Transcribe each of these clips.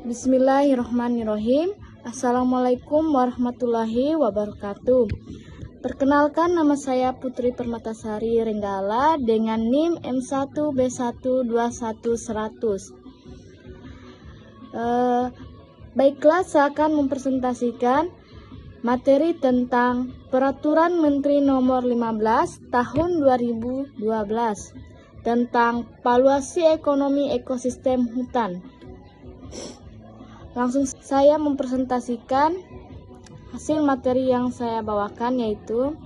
Bismillahirrahmanirrahim. Assalamualaikum warahmatullahi wabarakatuh. Perkenalkan, nama saya Putri Permatasari Renggala dengan NIM M1B12100. Baiklah, saya akan mempresentasikan materi tentang Peraturan Menteri Nomor 15 Tahun 2012 tentang valuasi ekonomi ekosistem hutan. Langsung saya mempresentasikan hasil materi yang saya bawakan, yaitu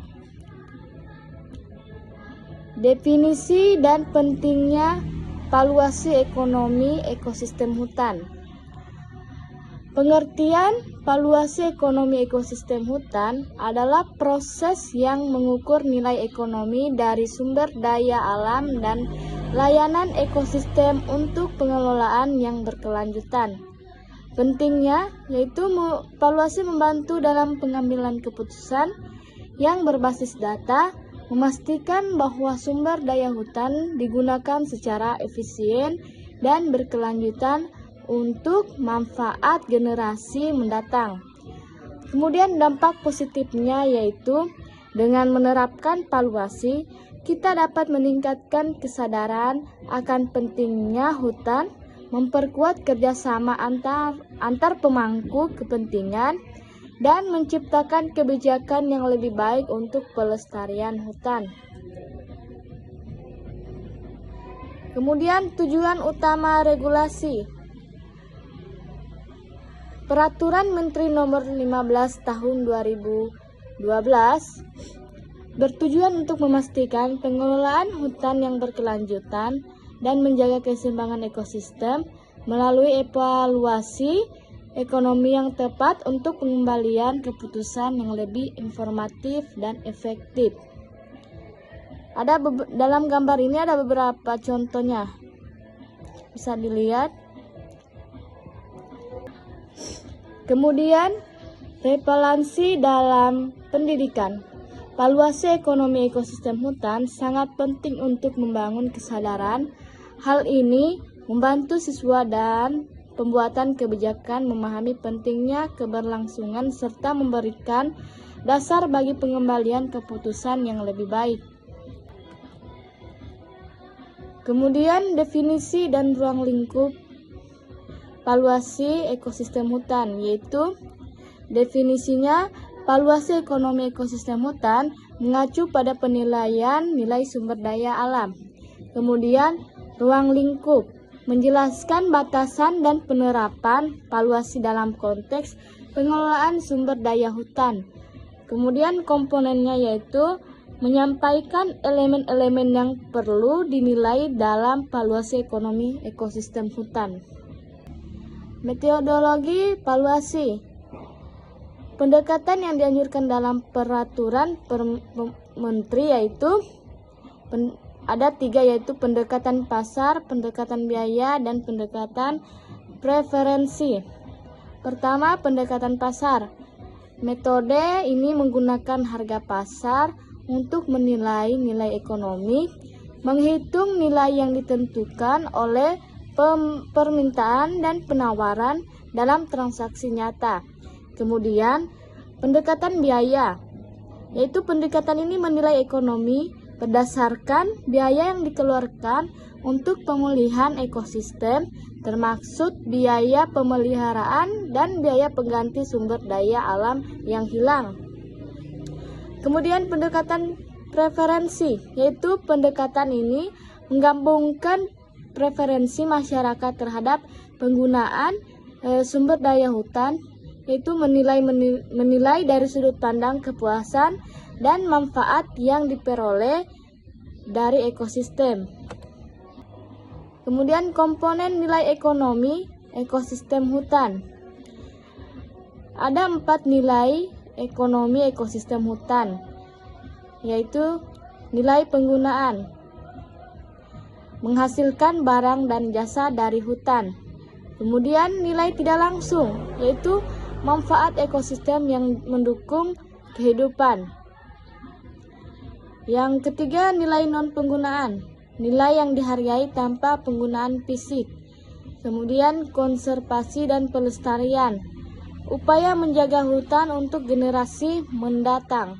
definisi dan pentingnya valuasi ekonomi ekosistem hutan. Pengertian valuasi ekonomi ekosistem hutan adalah proses yang mengukur nilai ekonomi dari sumber daya alam dan layanan ekosistem untuk pengelolaan yang berkelanjutan. Pentingnya yaitu valuasi membantu dalam pengambilan keputusan yang berbasis data, memastikan bahwa sumber daya hutan digunakan secara efisien dan berkelanjutan untuk manfaat generasi mendatang. Kemudian dampak positifnya yaitu dengan menerapkan valuasi, kita dapat meningkatkan kesadaran akan pentingnya hutan, memperkuat kerjasama antar pemangku kepentingan, dan menciptakan kebijakan yang lebih baik untuk pelestarian hutan. Kemudian tujuan utama regulasi. Peraturan Menteri Nomor 15 Tahun 2012 bertujuan untuk memastikan pengelolaan hutan yang berkelanjutan dan menjaga keseimbangan ekosistem melalui evaluasi ekonomi yang tepat untuk pengembalian keputusan yang lebih informatif dan efektif. Dalam gambar ini ada beberapa contohnya, bisa dilihat. Kemudian relevansi dalam pendidikan. Valuasi ekonomi ekosistem hutan sangat penting untuk membangun kesadaran. Hal ini membantu siswa dan pembuatan kebijakan memahami pentingnya keberlangsungan serta memberikan dasar bagi pengembalian keputusan yang lebih baik. Kemudian definisi dan ruang lingkup valuasi ekosistem hutan, yaitu definisinya valuasi ekonomi ekosistem hutan mengacu pada penilaian nilai sumber daya alam. Kemudian ruang lingkup menjelaskan batasan dan penerapan valuasi dalam konteks pengelolaan sumber daya hutan. Kemudian komponennya yaitu menyampaikan elemen-elemen yang perlu dinilai dalam valuasi ekonomi ekosistem hutan. Metodologi valuasi. Pendekatan yang dianjurkan dalam peraturan menteri yaitu ada tiga, yaitu pendekatan pasar, pendekatan biaya, dan pendekatan preferensi. Pertama, pendekatan pasar. Metode ini menggunakan harga pasar untuk menilai nilai ekonomi, menghitung nilai yang ditentukan oleh permintaan dan penawaran dalam transaksi nyata. Kemudian, pendekatan biaya, yaitu pendekatan ini menilai ekonomi berdasarkan biaya yang dikeluarkan untuk pemulihan ekosistem, termaksud biaya pemeliharaan dan biaya pengganti sumber daya alam yang hilang. Kemudian pendekatan preferensi, yaitu pendekatan ini menggabungkan preferensi masyarakat terhadap penggunaan sumber daya hutan, yaitu menilai dari sudut pandang kepuasan dan manfaat yang diperoleh dari ekosistem. Kemudian komponen nilai ekonomi ekosistem hutan. Ada 4 nilai ekonomi ekosistem hutan, yaitu nilai penggunaan, menghasilkan barang dan jasa dari hutan. Kemudian nilai tidak langsung, yaitu manfaat ekosistem yang mendukung kehidupan. Yang ketiga, nilai non-penggunaan, nilai yang dihargai tanpa penggunaan fisik. Kemudian konservasi dan pelestarian, upaya menjaga hutan untuk generasi mendatang.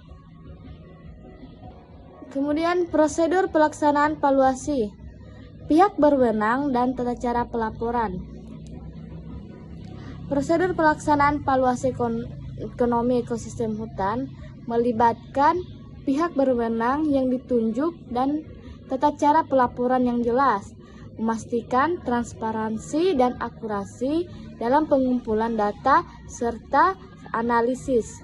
Kemudian prosedur pelaksanaan valuasi, pihak berwenang dan tata cara pelaporan. Prosedur pelaksanaan valuasi ekonomi ekosistem hutan melibatkan pihak berwenang yang ditunjuk dan tata cara pelaporan yang jelas, memastikan transparansi dan akurasi dalam pengumpulan data serta analisis.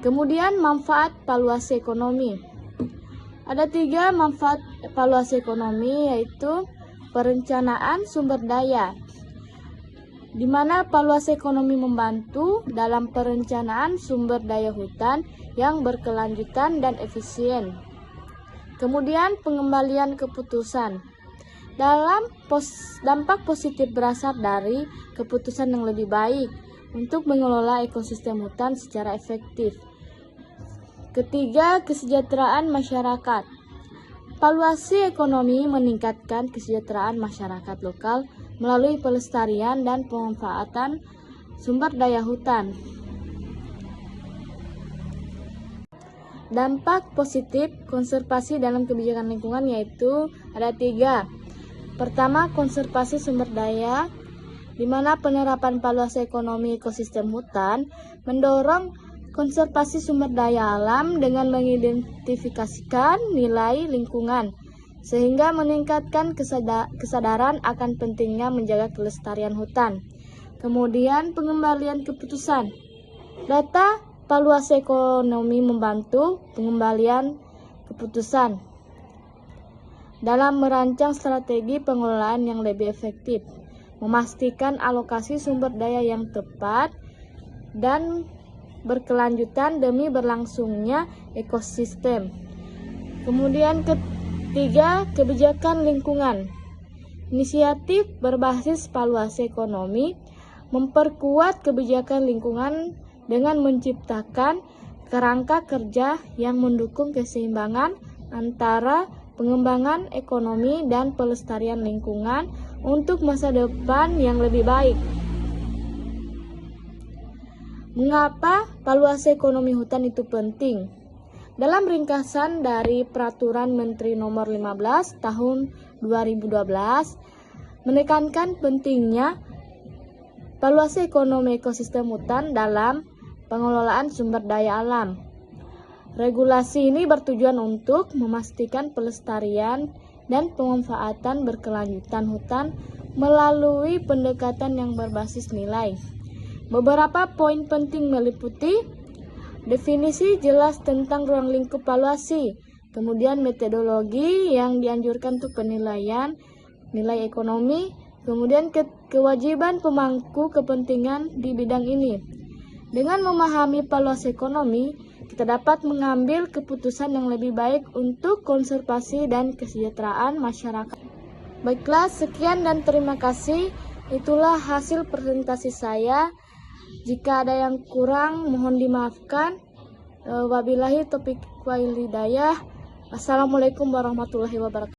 Kemudian manfaat valuasi ekonomi. Ada 3 manfaat valuasi ekonomi, yaitu perencanaan sumber daya, di mana valuasi ekonomi membantu dalam perencanaan sumber daya hutan yang berkelanjutan dan efisien. Kemudian pengembalian keputusan. Dampak positif berasal dari keputusan yang lebih baik untuk mengelola ekosistem hutan secara efektif. Ketiga, kesejahteraan masyarakat. Valuasi ekonomi meningkatkan kesejahteraan masyarakat lokal melalui pelestarian dan pemanfaatan sumber daya hutan. Dampak positif konservasi dalam kebijakan lingkungan yaitu ada 3. Pertama, konservasi sumber daya, di mana penerapan valuasi ekonomi ekosistem hutan mendorong konservasi sumber daya alam dengan mengidentifikasikan nilai lingkungan, sehingga meningkatkan kesadaran akan pentingnya menjaga kelestarian hutan. Kemudian pengembalian keputusan. Data valuasi ekonomi membantu pengembalian keputusan dalam merancang strategi pengelolaan yang lebih efektif, memastikan alokasi sumber daya yang tepat dan berkelanjutan demi berlangsungnya ekosistem. Kemudian ketiga, kebijakan lingkungan. Inisiatif berbasis valuasi ekonomi memperkuat kebijakan lingkungan dengan menciptakan kerangka kerja yang mendukung keseimbangan antara pengembangan ekonomi dan pelestarian lingkungan untuk masa depan yang lebih baik. Mengapa valuasi ekonomi hutan itu penting? Dalam ringkasan dari Peraturan Menteri Nomor 15 Tahun 2012 menekankan pentingnya valuasi ekonomi ekosistem hutan dalam pengelolaan sumber daya alam. Regulasi ini bertujuan untuk memastikan pelestarian dan pemanfaatan berkelanjutan hutan melalui pendekatan yang berbasis nilai. Beberapa poin penting meliputi definisi jelas tentang ruang lingkup valuasi, kemudian metodologi yang dianjurkan untuk penilaian nilai ekonomi, kemudian kewajiban pemangku kepentingan di bidang ini. Dengan memahami valuasi ekonomi, kita dapat mengambil keputusan yang lebih baik untuk konservasi dan kesejahteraan masyarakat. Baiklah, sekian dan terima kasih. Itulah hasil presentasi saya. Jika ada yang kurang, mohon dimaafkan. Wabillahi taufiq wal hidayah. Assalamualaikum warahmatullahi wabarakatuh.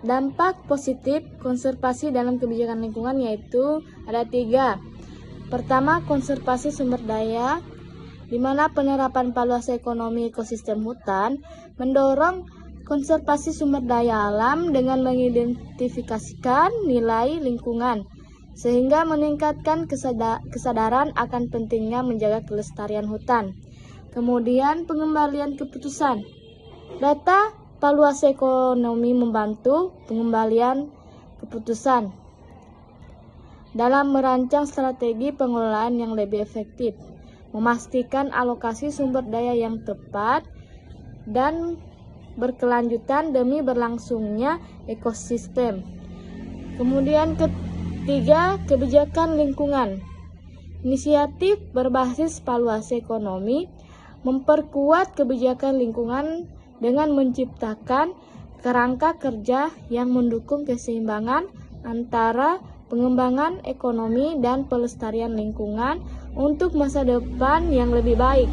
Dampak positif konservasi dalam kebijakan lingkungan yaitu ada 3. Pertama, konservasi sumber daya, di mana penerapan valuasi ekonomi ekosistem hutan mendorong konservasi sumber daya alam dengan mengidentifikasikan nilai lingkungan, sehingga meningkatkan kesadaran akan pentingnya menjaga kelestarian hutan. Kemudian pengembalian keputusan. Data valuasi ekonomi membantu pengembalian keputusan dalam merancang strategi pengelolaan yang lebih efektif, memastikan alokasi sumber daya yang tepat dan berkelanjutan demi berlangsungnya ekosistem. Kemudian ketiga, kebijakan lingkungan. Inisiatif berbasis valuasi ekonomi memperkuat kebijakan lingkungan dengan menciptakan kerangka kerja yang mendukung keseimbangan antara pengembangan ekonomi dan pelestarian lingkungan untuk masa depan yang lebih baik.